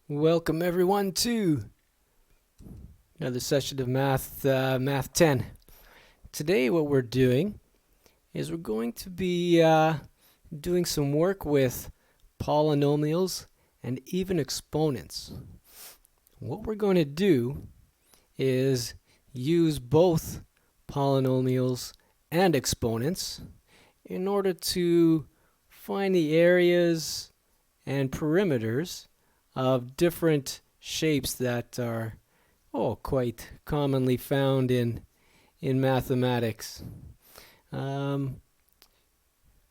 Welcome everyone to another session of Math 10. Today what we're doing is we're going to be doing some work with polynomials and even exponents. What we're going to do is use both polynomials and exponents in order to find the areas and perimeters of different shapes that are quite commonly found in mathematics. Along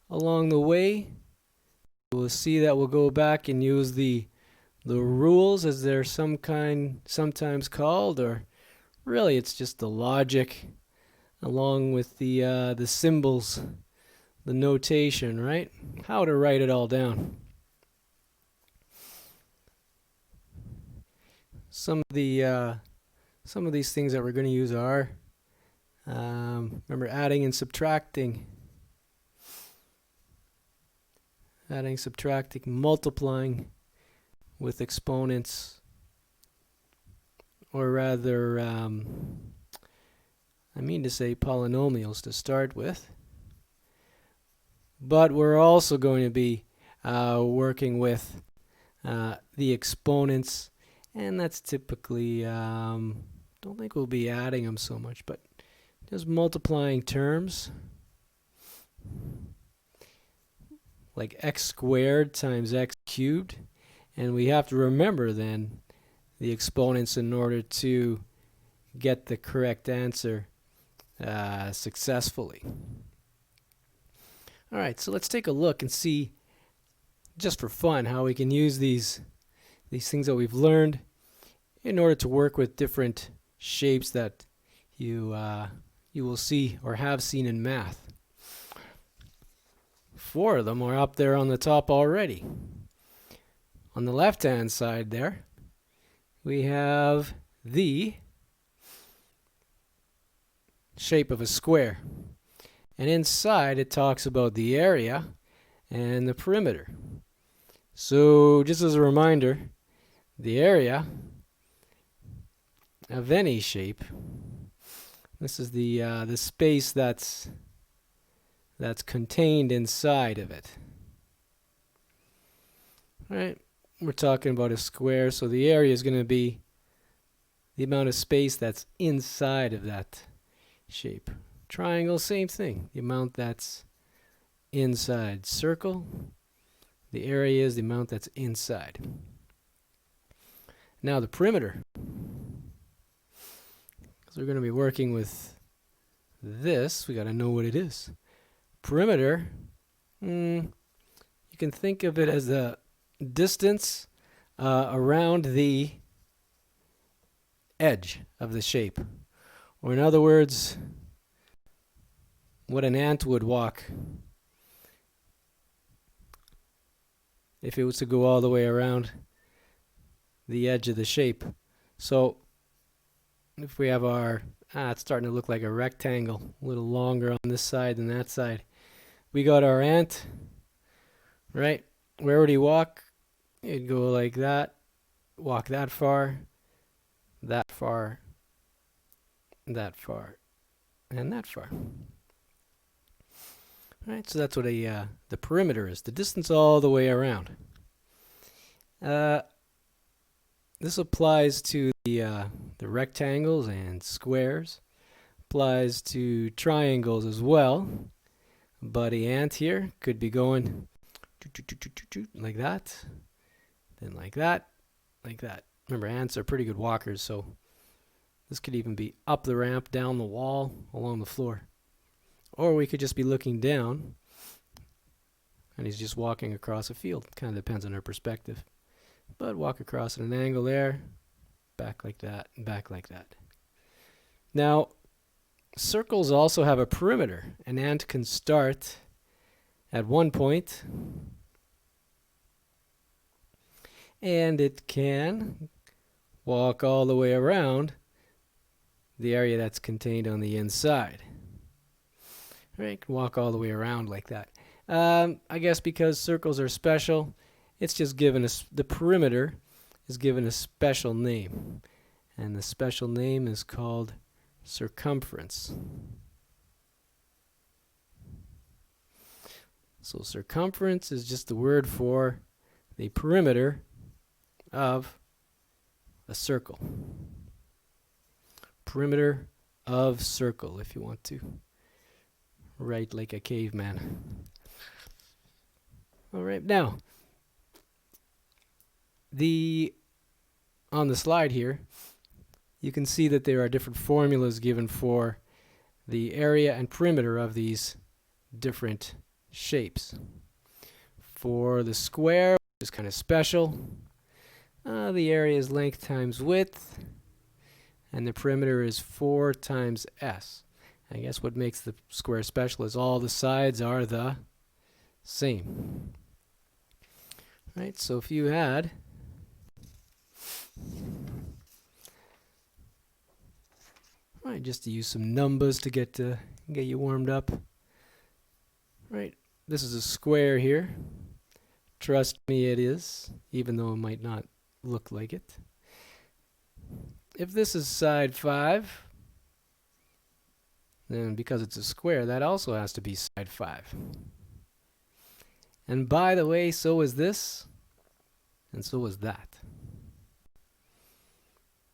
the way, we'll see that we'll go back and use the rules, as they're sometimes called, or really it's just the logic along with the symbols, the notation, right? How to write it all down. Some of these things that we're going to use are, remember, adding and subtracting, multiplying with exponents, or rather, I mean to say polynomials to start with. But we're also going to be working with the exponents. And that's typically, don't think we'll be adding them so much, but just multiplying terms like x squared times x cubed. And we have to remember then the exponents in order to get the correct answer successfully. All right, so let's take a look and see, just for fun, how we can use these things that we've learned in order to work with different shapes that you will see or have seen in math. 4 of them are up there on the top already. On the left-hand side there, we have the shape of a square. And inside it talks about the area and the perimeter. So just as a reminder, the area of any shape, this is the space that's contained inside of it. All right, we're talking about a square, so the area is going to be the amount of space that's inside of that shape. Triangle, same thing, the amount that's inside. Circle, the area is the amount that's inside. Now the perimeter, because we're going to be working with this, we got to know what it is. Perimeter, you can think of it as the distance around the edge of the shape. Or in other words, what an ant would walk if it was to go all the way around the edge of the shape. So if we have our, it's starting to look like a rectangle, a little longer on this side than that side. We got our ant, right? Where would he walk? He'd go like that, walk that far, that far, that far, and that far. All right, so that's what the perimeter is, the distance all the way around. This applies to the rectangles and squares, applies to triangles as well. But the ant here could be going like that, then like that, like that. Remember, ants are pretty good walkers, so this could even be up the ramp, down the wall, along the floor. Or we could just be looking down, and he's just walking across a field. Kind of depends on our perspective. But walk across at an angle there, back like that, and back like that. Now, circles also have a perimeter. An ant can start at one point, and it can walk all the way around the area that's contained on the inside. Right, can walk all the way around like that. I guess because circles are special, it's just given us the perimeter is given a special name, and the special name is called circumference. So circumference is just the word for the perimeter of a circle. Perimeter of circle, if you want to write like a caveman. All right, now on the slide here, you can see that there are different formulas given for the area and perimeter of these different shapes. For the square, which is kind of special, the area is length times width, and the perimeter is 4 times s. I guess what makes the square special is all the sides are the same. Right, so if you had just to use some numbers to get you warmed up. Right, this is a square here. Trust me, it is, even though it might not look like it. If this is side 5, then because it's a square, that also has to be side 5. And by the way, so is this, and so is that.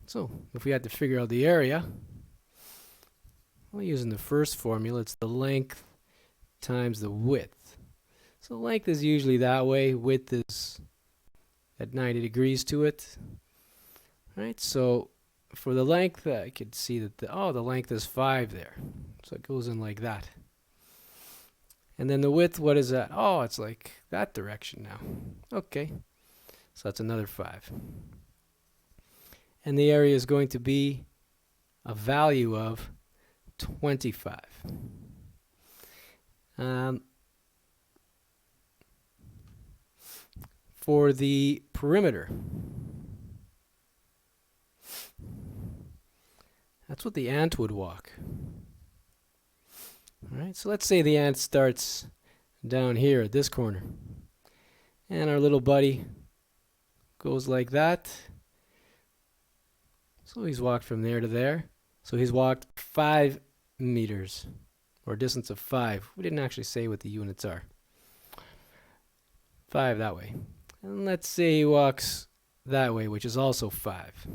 So if we had to figure out the area, well, using the first formula, it's the length times the width. So length is usually that way, width is at 90 degrees to it. Right, so for the length, I could see that the length is 5 there. So it goes in like that. And then the width, what is that? Oh, it's like that direction now. Okay, so that's another 5. And the area is going to be a value of 25. For the perimeter, that's what the ant would walk. All right, so let's say the ant starts down here at this corner, and our little buddy goes like that. So he's walked from there to there. So he's walked 5 meters, or a distance of 5. We didn't actually say what the units are. 5 that way. And let's say he walks that way, which is also 5.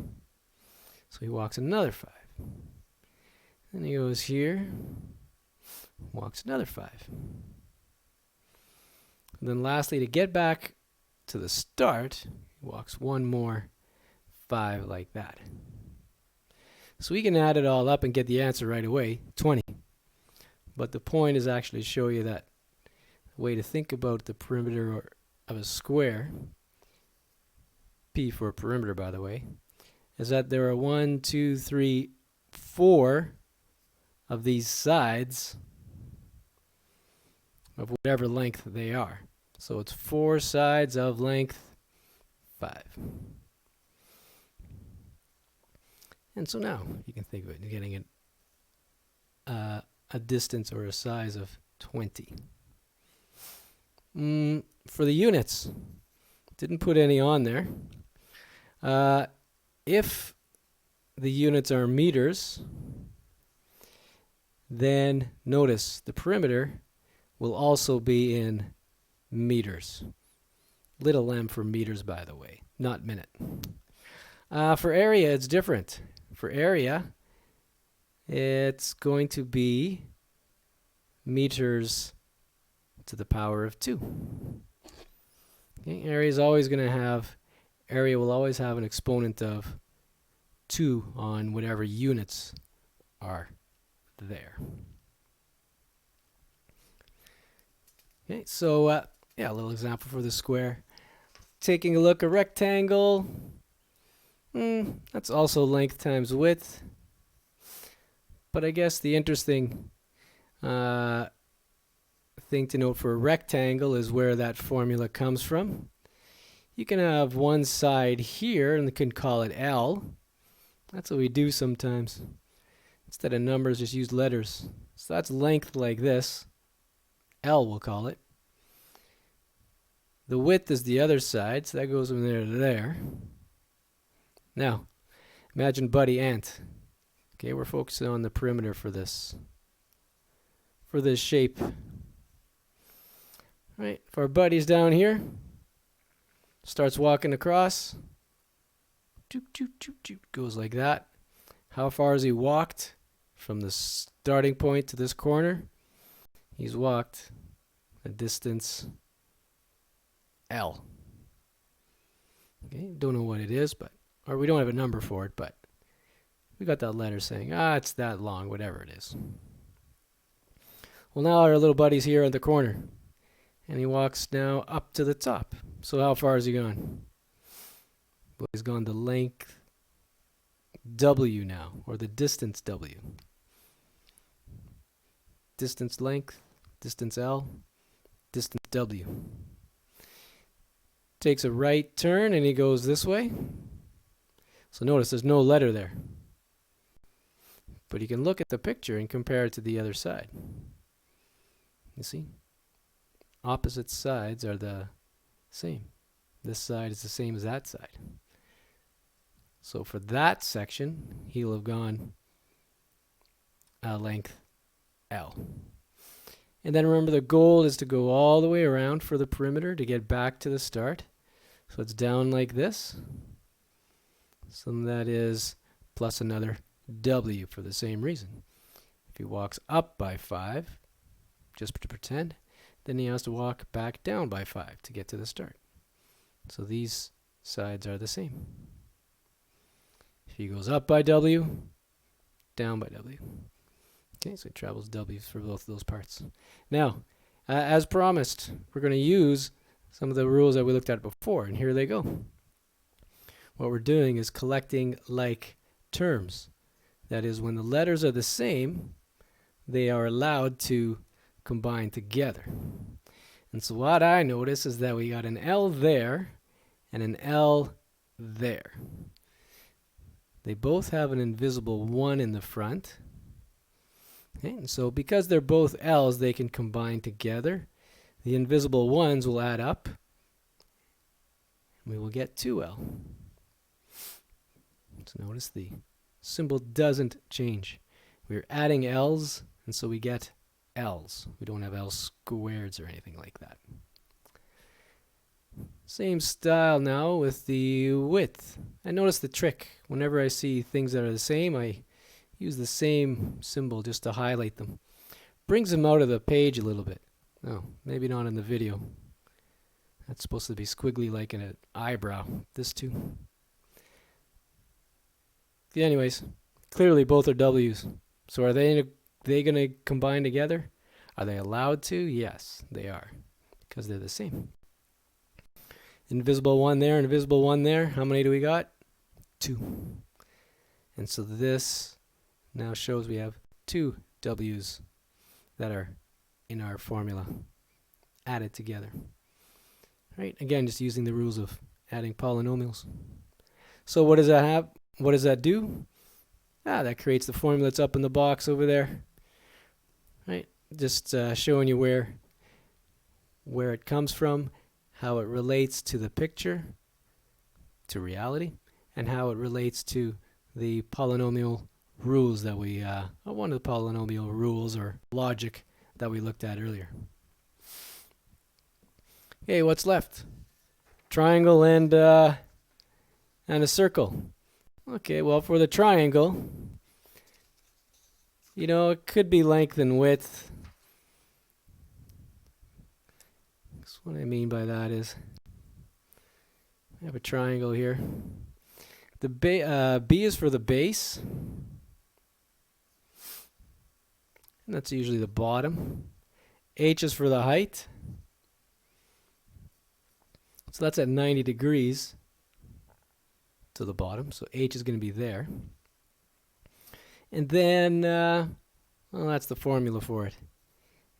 So he walks another 5. Then he goes here, walks another 5. And then lastly, to get back to the start, he walks one more 5 like that. So we can add it all up and get the answer right away, 20. But the point is actually to show you that the way to think about the perimeter of a square, P for perimeter by the way, is that there are 1, 2, 3, 4 of these sides of whatever length they are. So it's 4 sides of length 5. And so now you can think of it, getting a distance or a size of 20. For the units, didn't put any on there. If the units are meters, then notice the perimeter will also be in meters. Little m for meters, by the way, not minute. For area, it's different. For area, it's going to be meters to the power of 2. Okay, area will always have an exponent of 2 on whatever units are there. Okay, so a little example for the square. Taking a look, a rectangle, that's also length times width. But I guess the interesting thing to note for a rectangle is where that formula comes from. You can have one side here, and we can call it L. That's what we do sometimes. Instead of numbers, just use letters. So that's length like this. L, we'll call it. The width is the other side, so that goes from there to there. Now, imagine Buddy Ant. Okay, we're focusing on the perimeter for this shape. Right, if our buddy's down here, starts walking across, choop, choop, choop, choop, goes like that. How far has he walked from the starting point to this corner? He's walked a distance L. Okay, don't know what it is, or we don't have a number for it, but we got that letter saying, it's that long, whatever it is. Well, now our little buddy's here at the corner, and he walks now up to the top. So how far has he gone? Well, he's gone the length W now, or the distance W. Distance length, distance L, distance W. Takes a right turn and he goes this way. So notice there's no letter there. But you can look at the picture and compare it to the other side. You see? Opposite sides are the same. This side is the same as that side. So for that section, he'll have gone length L. And then remember, the goal is to go all the way around for the perimeter to get back to the start. So it's down like this. So that is plus another W for the same reason. If he walks up by 5, just to pretend, then he has to walk back down by 5 to get to the start. So these sides are the same. If he goes up by W, down by W. Okay, so he travels W's for both of those parts. Now, as promised, we're going to use some of the rules that we looked at before, and here they go. What we're doing is collecting like terms. That is, when the letters are the same, they are allowed to combine together. And so what I notice is that we got an L there and an L there. They both have an invisible 1 in the front. Okay, and so because they're both L's, they can combine together. The invisible 1s will add up. We will get 2L. So notice the symbol doesn't change. We're adding L's, and so we get L's. We don't have L squareds or anything like that. Same style now with the width. I notice the trick. Whenever I see things that are the same, I use the same symbol just to highlight them. Brings them out of the page a little bit. Oh, maybe not in the video. That's supposed to be squiggly like in an eyebrow. This too. Anyways, clearly both are W's. So are they going to combine together? Are they allowed to? Yes, they are, because they're the same. Invisible 1 there, invisible 1 there. How many do we got? 2. And so this now shows we have 2 W's that are in our formula added together. Right? Again, just using the rules of adding polynomials. So what does that have? What does that do? That creates the formula that's up in the box over there. Right? Just showing you where it comes from, how it relates to the picture, to reality, and how it relates to the polynomial rules that we, one of the polynomial rules or logic that we looked at earlier. Okay, what's left? Triangle and a circle. Okay, well, for the triangle, you know, it could be length and width. So what I mean by that is, I have a triangle here. The B is for the base. And that's usually the bottom. H is for the height. So that's at 90 degrees to the bottom. So H is going to be there. And then, well, that's the formula for it.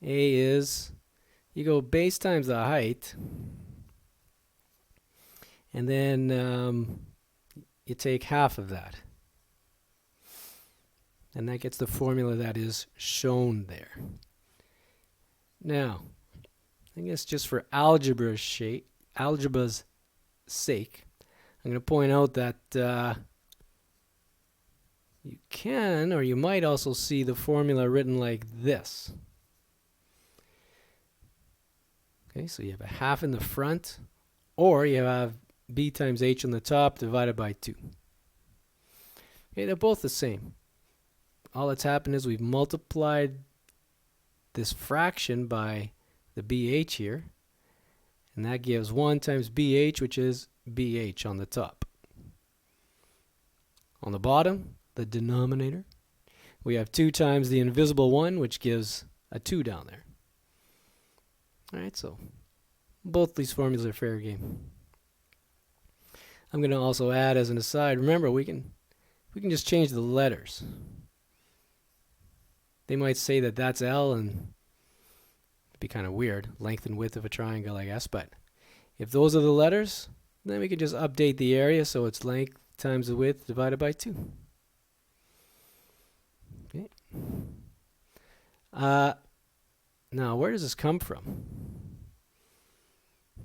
A is, you go base times the height. And then you take half of that. And that gets the formula that is shown there. Now, I guess just for algebra's sake, I'm going to point out that you can, or you might also see the formula written like this. Okay, so you have a half in the front, or you have b times h on the top divided by 2. Okay, they're both the same. All that's happened is we've multiplied this fraction by the bh here, and that gives 1 times bh, which is bh on the top. On the bottom, the denominator, we have 2 times the invisible 1, which gives a 2 down there. Alright, so both these formulas are fair game. I'm going to also add as an aside, remember we can just change the letters. They might say that that's L, and it'd be kind of weird, length and width of a triangle, I guess, but if those are the letters, then we can just update the area so it's length times the width divided by 2. Okay. Now, where does this come from?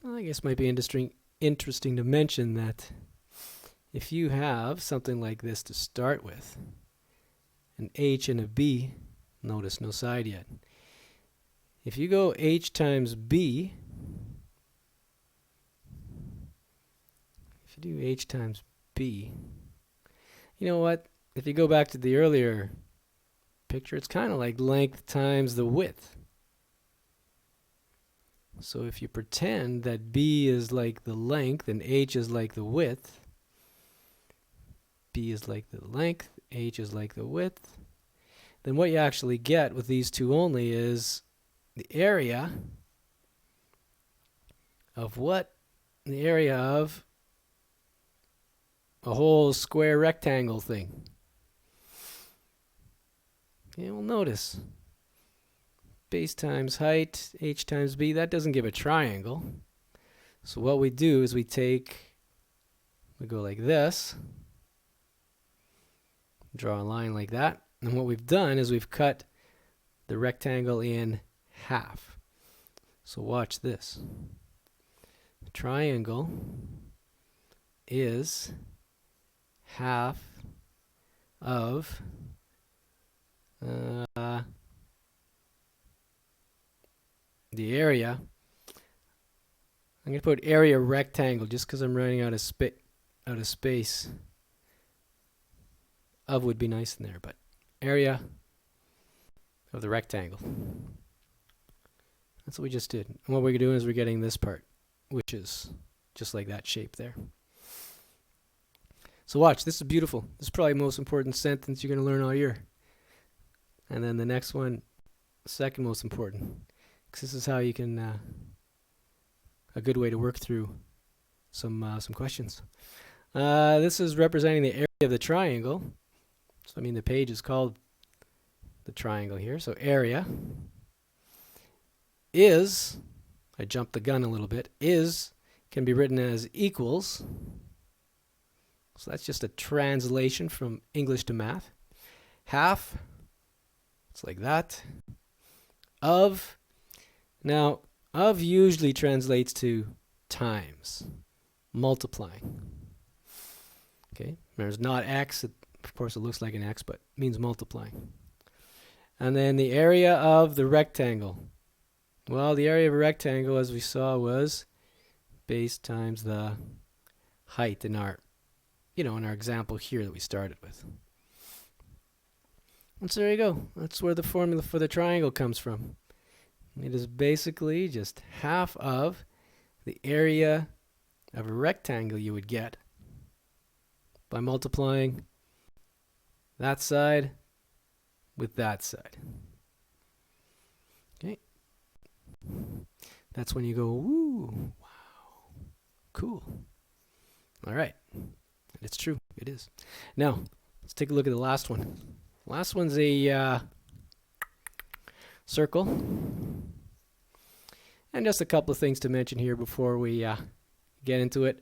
Well, I guess it might be interesting to mention that if you have something like this to start with, an h and a b, notice no side yet. If you go h times b, if you do h times b, you know what? If you go back to the earlier picture, it's kind of like length times the width. So if you pretend that b is like the length and h is like the width, b is like the length, h is like the width, then what you actually get with these two only is the area of what? The area of a whole square rectangle thing. Okay, well notice, base times height, h times b, that doesn't give a triangle. So what we do is we go like this, draw a line like that, and what we've done is we've cut the rectangle in half. So watch this. The triangle is half of the area. I'm going to put area rectangle just because I'm running out of space. Of would be nice in there, but area of the rectangle. That's what we just did. And what we're doing is we're getting this part, which is just like that shape there. So watch, this is beautiful. This is probably the most important sentence you're going to learn all year. And then the next one, second most important. Because this is how you can, a good way to work through some questions. This is representing the area of the triangle. So I mean the page is called the triangle here. So area is, I jumped the gun a little bit, is can be written as equals. So that's just a translation from English to math. Half, it's like that. Of, now of usually translates to times, multiplying. Okay, there's not x, of course it looks like an x, but it means multiplying. And then the area of the rectangle. Well, the area of a rectangle, as we saw, was base times the height in our, in our example here that we started with. And so there you go. That's where the formula for the triangle comes from. It is basically just half of the area of a rectangle you would get by multiplying that side with that side. Okay. That's when you go, woo, wow, cool. All right. It's true. It is. Now, let's take a look at the last one. Last one's a circle. And just a couple of things to mention here before we get into it.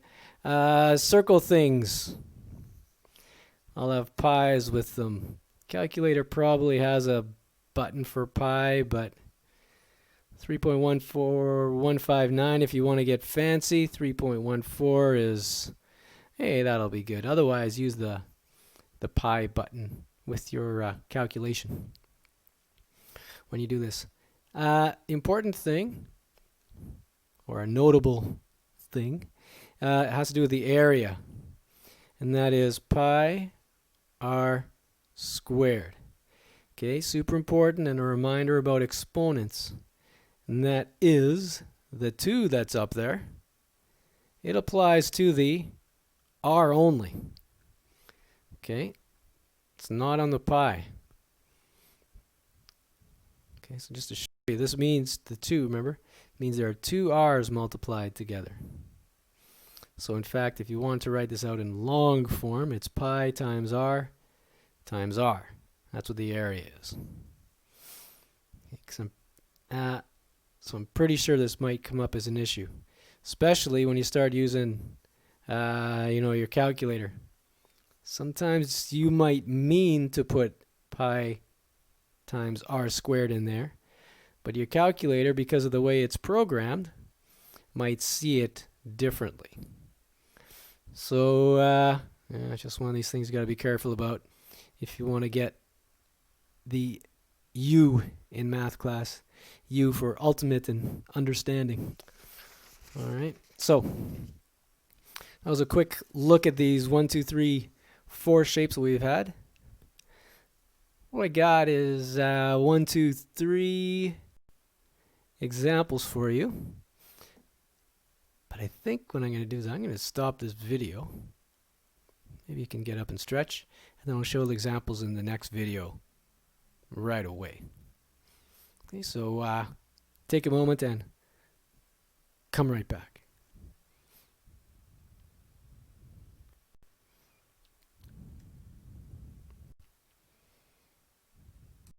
Circle things. I'll have pies with them. Calculator probably has a button for pi, but 3.14159 if you want to get fancy. 3.14 is hey, that'll be good. Otherwise, use the pi button with your calculation when you do this. Important thing, or a notable thing, it has to do with the area, and that is pi r squared. Okay, super important, and a reminder about exponents, and that is the 2 that's up there. It applies to the r only. Okay, it's not on the pi. Okay, so just to show you, this means the 2, remember, means there are 2 r's multiplied together. So in fact, if you want to write this out in long form, it's pi times r times r. That's what the area is. Okay, so I'm pretty sure this might come up as an issue, especially when you start using your calculator. Sometimes you might mean to put pi times r squared in there, but your calculator, because of the way it's programmed, might see it differently. So it's just one of these things you got to be careful about if you want to get the U in math class. U for ultimate and understanding. All right, so that was a quick look at these 1, 2, 3, 4 shapes that we've had. What I got is 1, 2, 3 examples for you. But I think what I'm going to do is I'm going to stop this video. Maybe you can get up and stretch, and then I'll show the examples in the next video right away. Okay, so take a moment and come right back.